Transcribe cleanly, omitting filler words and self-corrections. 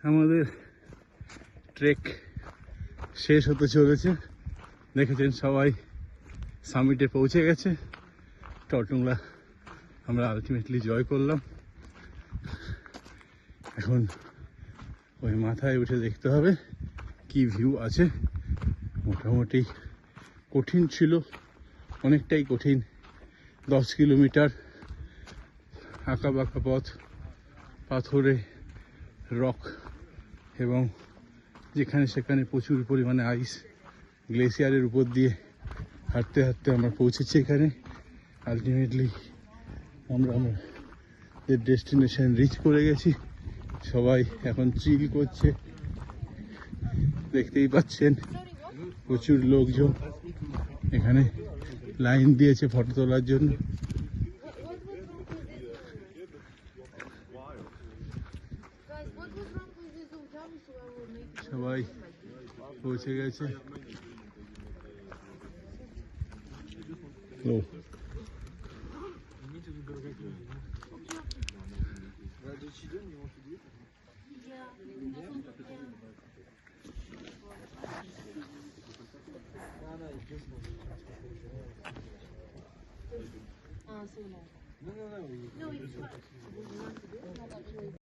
আমাদের ট্রেক শেষ হতে চলেছে। দেখেছেন সবাই সামিটে পৌঁছে গেছে। টটুংলা আমরা আলটিমেটলি জয় করলাম। এখন ওই মাথায় উঠে দেখতে হবে কি ভিউ আছে। মোটামুটি কঠিন ছিল, অনেকটাই কঠিন। 10 কিলোমিটার আঁকা বাঁকা পথ, পাথরে রক এবং যেখানে সেখানে প্রচুর পরিমাণে আইস, গ্লেসিয়ারের উপর দিয়ে হাঁটতে হাঁটতে আমরা পৌঁছেছি এখানে। আলটিমেটলি আমরা আমাদের ডেস্টিনেশন রিচ করে গেছি। সবাই এখন চিল করছে, দেখতেই পাচ্ছেন প্রচুর লোকজন এখানে লাইন দিয়েছে ফটো তোলার জন্য। সবাই পৌঁছে গেছে।